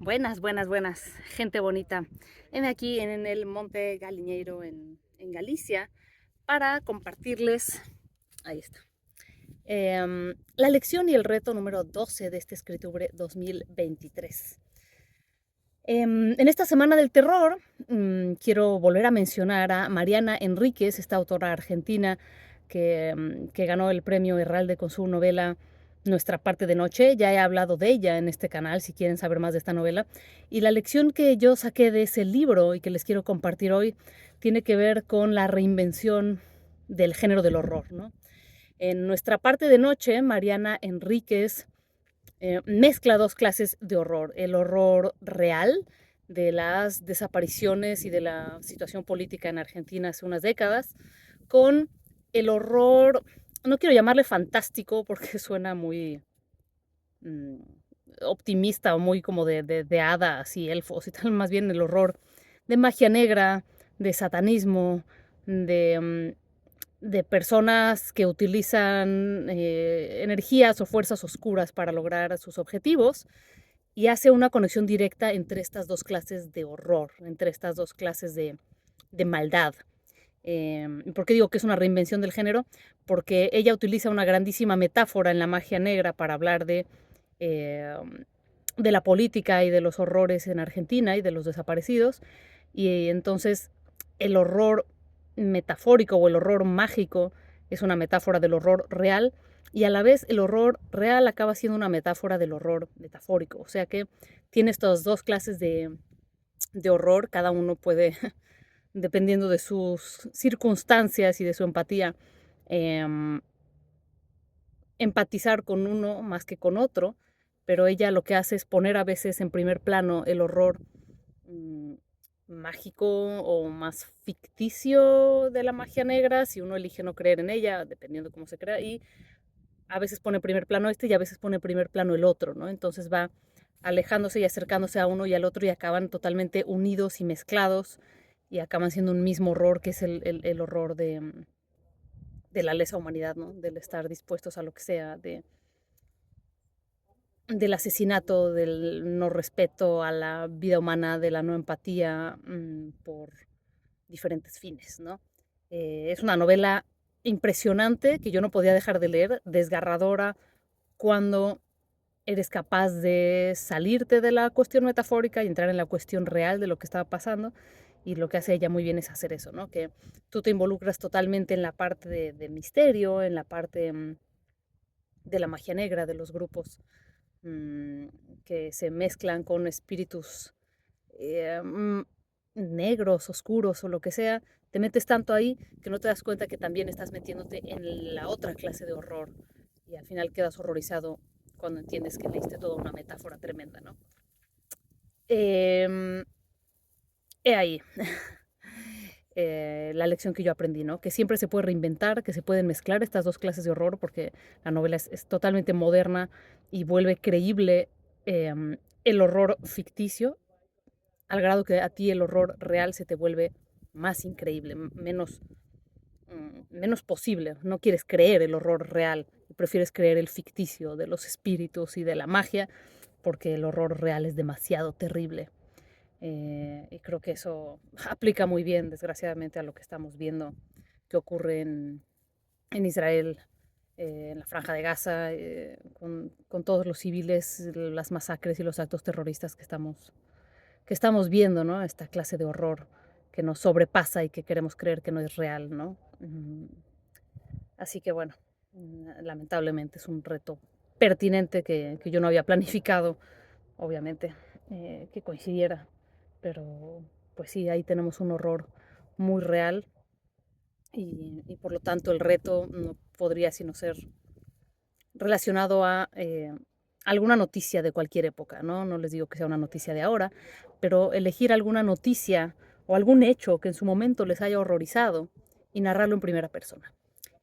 Buenas, buenas, buenas, gente bonita. Heme aquí en el Monte Galiñeiro en Galicia para compartirles, ahí está, la lección y el reto número 12 de este Escritubre 2023. En esta semana del terror, quiero volver a mencionar a Mariana Enríquez, esta autora argentina que ganó el premio Herralde con su novela Nuestra parte de noche. Ya he hablado de ella en este canal, si quieren saber más de esta novela. Y la lección que yo saqué de ese libro y que les quiero compartir hoy tiene que ver con la reinvención del género del horror, ¿no? En Nuestra parte de noche, Mariana Enríquez mezcla dos clases de horror. El horror real de las desapariciones y de la situación política en Argentina hace unas décadas, con el horror, no quiero llamarle fantástico porque suena muy mm, optimista o muy como de hadas y elfos y tal, más bien el horror de magia negra, de satanismo, de personas que utilizan energías o fuerzas oscuras para lograr sus objetivos y hace una conexión directa entre estas dos clases de horror, entre estas dos clases de maldad. ¿Por qué digo que es una reinvención del género? Porque ella utiliza una grandísima metáfora en la magia negra para hablar eh, de la política y de los horrores en Argentina y de los desaparecidos. Y entonces el horror metafórico o el horror mágico es una metáfora del horror real y a la vez el horror real acaba siendo una metáfora del horror metafórico. O sea que tiene estas dos clases de horror, cada uno puede, dependiendo de sus circunstancias y de su empatía, em, empatizar con uno más que con otro, pero ella lo que hace es poner a veces en primer plano el horror mm, mágico o más ficticio de la magia negra, si uno elige no creer en ella, dependiendo cómo se crea, y a veces pone en primer plano este y a veces pone en primer plano el otro, ¿no? Entonces va alejándose y acercándose a uno y al otro y acaban totalmente unidos y mezclados y acaban siendo un mismo horror que es el horror de la lesa humanidad, ¿no? Del estar dispuestos a lo que sea, del asesinato, del no respeto a la vida humana, de la no empatía por diferentes fines, ¿no? Es una novela impresionante que yo no podía dejar de leer, desgarradora cuando eres capaz de salirte de la cuestión metafórica y entrar en la cuestión real de lo que estaba pasando. Y lo que hace ella muy bien es hacer eso, ¿no? Que tú te involucras totalmente en la parte de misterio, en la parte de la magia negra, de los grupos mm, que se mezclan con espíritus eh, mm, negros, oscuros o lo que sea, te metes tanto ahí que no te das cuenta que también estás metiéndote en la otra clase de horror y al final quedas horrorizado cuando entiendes que leíste toda una metáfora tremenda, ¿no? Eh, He ahí la lección que yo aprendí, ¿no? Que siempre se puede reinventar, que se pueden mezclar estas dos clases de horror porque la novela es totalmente moderna y vuelve creíble eh, el horror ficticio al grado que a ti el horror real se te vuelve más increíble, menos posible. No quieres creer el horror real, prefieres creer el ficticio de los espíritus y de la magia, porque el horror real es demasiado terrible. Y creo que eso aplica muy bien, desgraciadamente, a lo que estamos viendo que ocurre en Israel, en la Franja de Gaza, con todos los civiles, las masacres y los actos terroristas que estamos viendo, ¿no? Esta clase de horror que nos sobrepasa y que queremos creer que no es real, ¿no? Así que bueno, lamentablemente es un reto pertinente que yo no había planificado, obviamente, que coincidiera, pero pues sí, ahí tenemos un horror muy real y por lo tanto el reto no podría sino ser relacionado a alguna noticia de cualquier época, ¿no? No les digo que sea una noticia de ahora, pero elegir alguna noticia o algún hecho que en su momento les haya horrorizado y narrarlo en primera persona.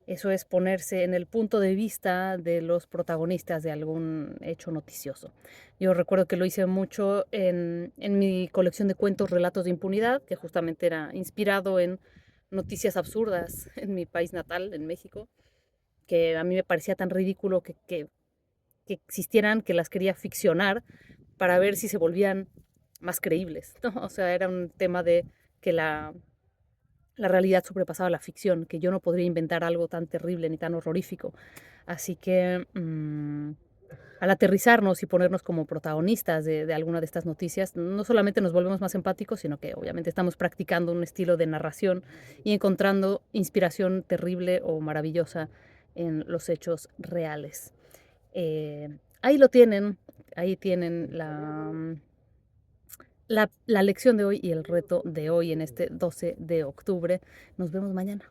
Eso es ponerse en el punto de vista de los protagonistas de algún hecho noticioso. Yo recuerdo que lo hice mucho en mi colección de cuentos Relatos de Impunidad, que justamente era inspirado en noticias absurdas en mi país natal, en México, que a mí me parecía tan ridículo que existieran, que las quería ficcionar, para ver si se volvían más creíbles, ¿no? O sea, era un tema de que la realidad sobrepasaba la ficción, que yo no podría inventar algo tan terrible ni tan horrorífico. Así que al aterrizarnos y ponernos como protagonistas de alguna de estas noticias, no solamente nos volvemos más empáticos, sino que obviamente estamos practicando un estilo de narración y encontrando inspiración terrible o maravillosa en los hechos reales. Ahí lo tienen, ahí tienen la lección de hoy y el reto de hoy en este 12 de octubre. Nos vemos mañana.